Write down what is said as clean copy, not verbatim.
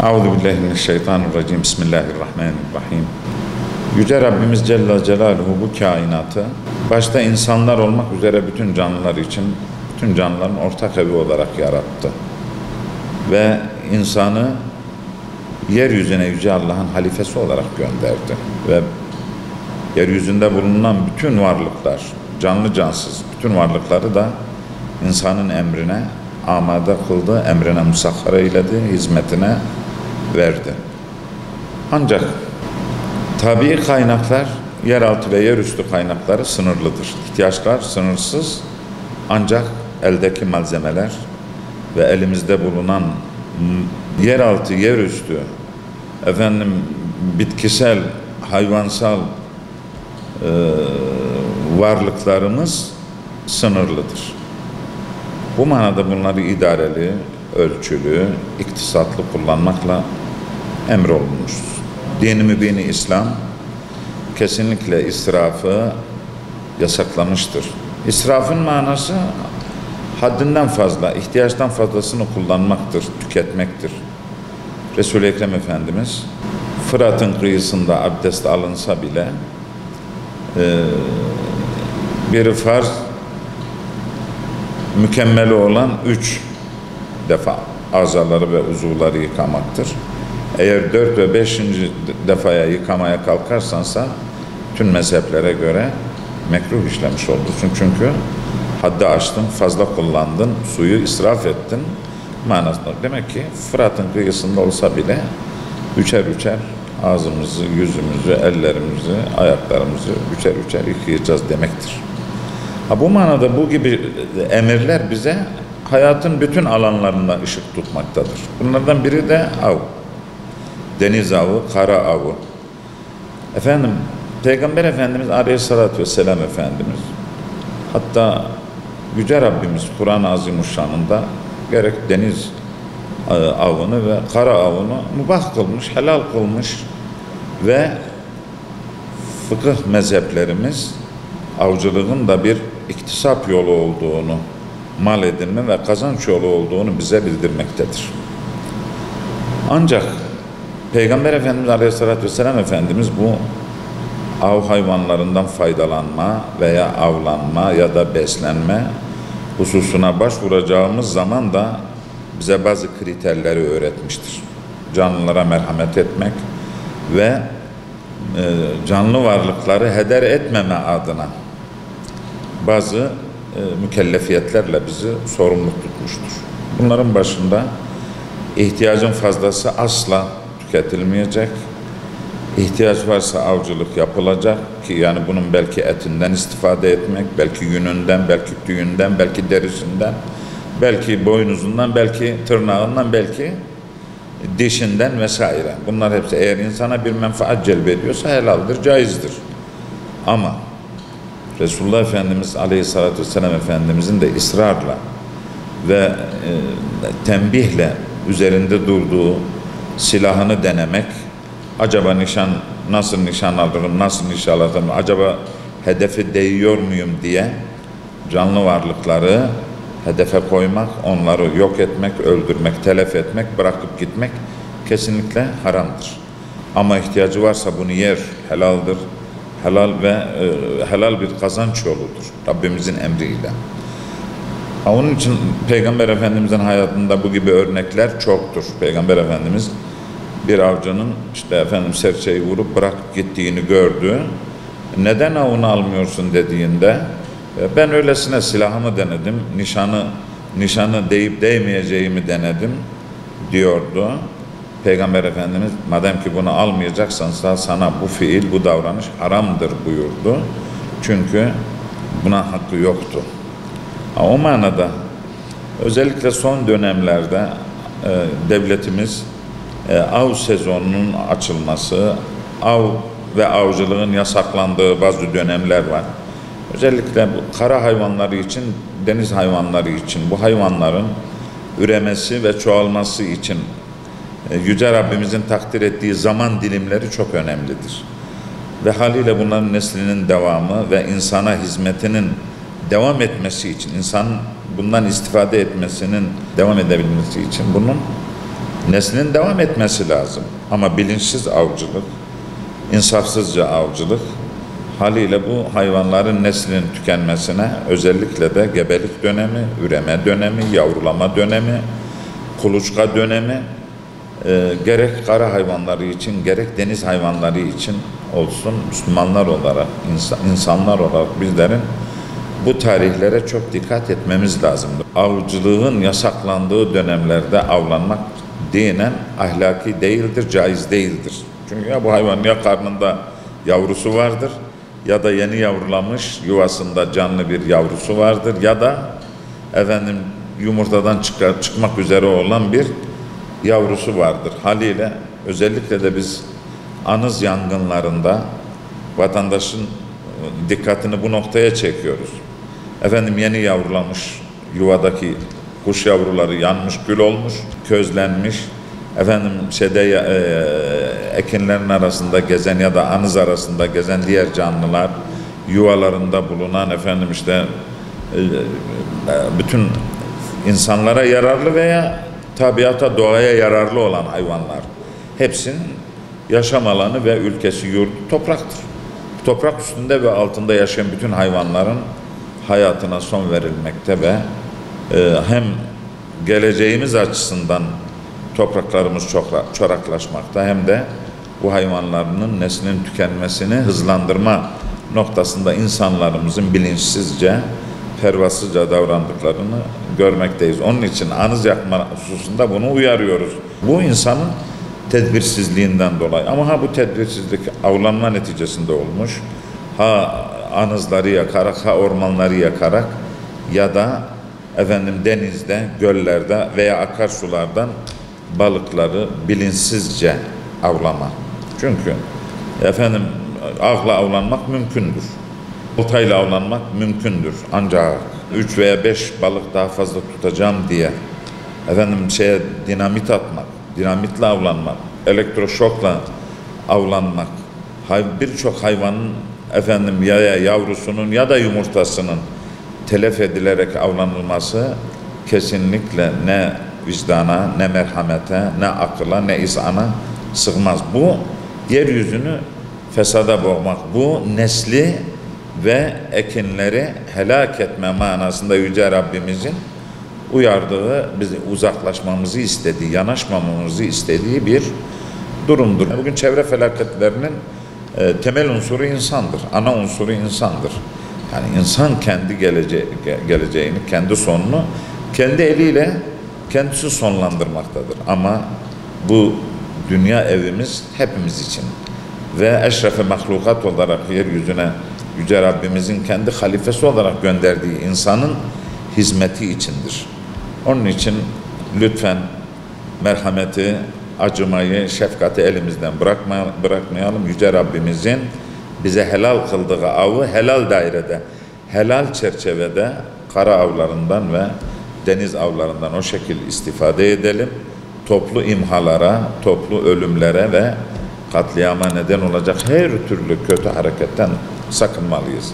Euzubillahimineşşeytanirracim. Bismillahirrahmanirrahim. Yüce Rabbimiz Celle Celaluhu bu kainatı başta insanlar olmak üzere bütün canlılar için, bütün canlıların ortak evi olarak yarattı. Ve insanı yeryüzüne Yüce Allah'ın halifesi olarak gönderdi. Ve yeryüzünde bulunan bütün varlıklar, canlı cansız bütün varlıkları da insanın emrine amade kıldı, emrine musahhar eyledi, hizmetine verdi. Ancak tabii kaynaklar, yeraltı ve yerüstü kaynakları sınırlıdır. İhtiyaçlar sınırsız, ancak eldeki malzemeler ve elimizde bulunan yeraltı, yerüstü, bitkisel, hayvansal varlıklarımız sınırlıdır. Bu manada bunları idareli, ölçülü, iktisatlı kullanmakla emrolunmuştur. Dini mübini İslam kesinlikle israfı yasaklamıştır. İsrafın manası haddinden fazla, ihtiyaçtan fazlasını kullanmaktır, tüketmektir. Resul-i Ekrem Efendimiz Fırat'ın kıyısında abdest alınsa bile bir farz mükemmeli olan 3 defa azaları ve uzuvları yıkamaktır. Eğer 4 ve 5. defaya yıkamaya kalkarsansa tüm mezheplere göre mekruh işlemiş olursun. Çünkü haddi aştın, fazla kullandın, suyu israf ettin manasında. Demek ki Fırat'ın kıyısında olsa bile üçer ağzımızı, yüzümüzü, ellerimizi, ayaklarımızı üçer yıkayacağız demektir. Bu manada bu gibi emirler bize hayatın bütün alanlarında ışık tutmaktadır. Bunlardan biri de av. Deniz avı, kara avı. Peygamber Efendimiz Aleyhisselatü Vesselam Efendimiz, hatta Yüce Rabbimiz Kur'an-ı Azimuşşan'ında gerek deniz avını ve kara avını mübah kılmış, helal kılmış ve fıkıh mezheplerimiz avcılığın da bir iktisap yolu olduğunu, mal edinme ve kazanç yolu olduğunu bize bildirmektedir. Ancak Peygamber Efendimiz Aleyhisselatü Vesselam Efendimiz bu av hayvanlarından faydalanma veya avlanma ya da beslenme hususuna başvuracağımız zaman da bize bazı kriterleri öğretmiştir. Canlılara merhamet etmek ve canlı varlıkları heder etmeme adına bazı mükellefiyetlerle bizi sorumlu tutmuştur. Bunların başında ihtiyacın fazlası asla tüketilmeyecek. İhtiyaç varsa avcılık yapılacak ki yani bunun belki etinden istifade etmek, belki yününden, belki tüyünden, belki derisinden, belki boynuzundan, belki tırnağından, belki dişinden vesaire. Bunlar hepsi eğer insana bir menfaat celbediyorsa helaldir, caizdir. Ama Resulullah Efendimiz Aleyhisselatü Vesselam Efendimizin de ısrarla ve tembihle üzerinde durduğu silahını denemek, acaba nasıl nişan alırım, nasıl nişan alırım, acaba hedefe değiyor muyum diye canlı varlıkları hedefe koymak, onları yok etmek, öldürmek, telef etmek, bırakıp gitmek kesinlikle haramdır. Ama ihtiyacı varsa bunu yer, helaldir. Helal bir kazanç yoludur Rabbimizin emriyle. Onun için Peygamber Efendimizin hayatında bu gibi örnekler çoktur. Peygamber Efendimiz bir avcının serçeyi vurup bırakıp gittiğini gördü. Neden avını almıyorsun dediğinde ben öylesine silahımı denedim, nişanı değip değmeyeceğimi denedim diyordu. Peygamber Efendimiz madem ki bunu almayacaksan sana bu fiil, bu davranış haramdır buyurdu. Çünkü buna hakkı yoktu. O manada özellikle son dönemlerde devletimiz av sezonunun açılması, av ve avcılığın yasaklandığı bazı dönemler var. Özellikle bu kara hayvanları için, deniz hayvanları için, bu hayvanların üremesi ve çoğalması için Yüce Rabbimizin takdir ettiği zaman dilimleri çok önemlidir. Ve haliyle bunların neslinin devamı ve insana hizmetinin devam etmesi için, insanın bundan istifade etmesinin devam edebilmesi için bunun Neslin devam etmesi lazım. Ama bilinçsiz avcılık, insafsızca avcılık haliyle bu hayvanların neslinin tükenmesine, özellikle de gebelik dönemi, üreme dönemi, yavrulama dönemi, kuluçka dönemi gerek kara hayvanları için gerek deniz hayvanları için olsun, Müslümanlar olarak, insanlar olarak bizlerin bu tarihlere çok dikkat etmemiz lazım. Avcılığın yasaklandığı dönemlerde avlanmak dinen ahlaki değildir, caiz değildir. Çünkü ya bu hayvan ya karnında yavrusu vardır ya da yeni yavrulamış yuvasında canlı bir yavrusu vardır ya da yumurtadan çıkmak üzere olan bir yavrusu vardır. Haliyle özellikle de biz anız yangınlarında vatandaşın dikkatini bu noktaya çekiyoruz. Yeni yavrulamış yuvadaki kuş yavruları yanmış, kül olmuş, közlenmiş. Ekinlerin arasında gezen ya da anız arasında gezen diğer canlılar, yuvalarında bulunan bütün insanlara yararlı veya tabiata, doğaya yararlı olan hayvanlar. Hepsinin yaşam alanı ve ülkesi, yurdu topraktır. Toprak üstünde ve altında yaşayan bütün hayvanların hayatına son verilmekte ve hem geleceğimiz açısından topraklarımız çoraklaşmakta hem de bu hayvanların neslinin tükenmesini hızlandırma noktasında insanlarımızın bilinçsizce, pervasızca davrandıklarını görmekteyiz. Onun için anız yakma hususunda bunu uyarıyoruz. Bu insanın tedbirsizliğinden dolayı. Ama bu tedbirsizlik avlanma neticesinde olmuş. Anızları yakarak, ormanları yakarak ya da denizde, göllerde veya akarsulardan balıkları bilinçsizce avlama. Çünkü avla avlanmak mümkündür. Oltayla avlanmak mümkündür. Ancak 3 veya 5 balık daha fazla tutacağım diye dinamit atmak, dinamitle avlanmak, elektroşokla avlanmak, birçok hayvanın ya yavrusunun ya da yumurtasının telef edilerek avlanılması kesinlikle ne vicdana, ne merhamete, ne akıla, ne izana sığmaz. Bu yeryüzünü fesada boğmak, bu nesli ve ekinleri helak etme manasında Yüce Rabbimizin uyardığı, bizi uzaklaşmamızı istediği, yanaşmamamızı istediği bir durumdur. Bugün çevre felaketlerinin temel unsuru insandır, ana unsuru insandır. Yani insan kendi geleceğini, kendi sonunu kendi eliyle kendisi sonlandırmaktadır. Ama bu dünya evimiz hepimiz için ve eşref-i mahlukat olarak yeryüzüne Yüce Rabbimizin kendi halifesi olarak gönderdiği insanın hizmeti içindir. Onun için lütfen merhameti, acımayı, şefkati elimizden bırakmayalım. Yüce Rabbimizin bize helal kıldığı avı helal dairede, helal çerçevede kara avlarından ve deniz avlarından o şekilde istifade edelim. Toplu imhalara, toplu ölümlere ve katliama neden olacak her türlü kötü hareketten sakınmalıyız.